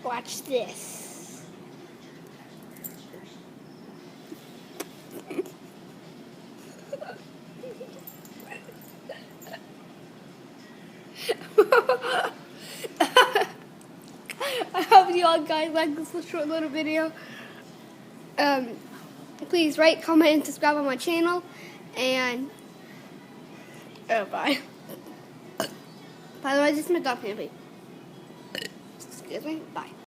Watch this. I hope you all guys like this short little video. Please rate, comment, and subscribe on my channel. And bye. By the way, this is my dog, Pampy. Excuse me. Bye.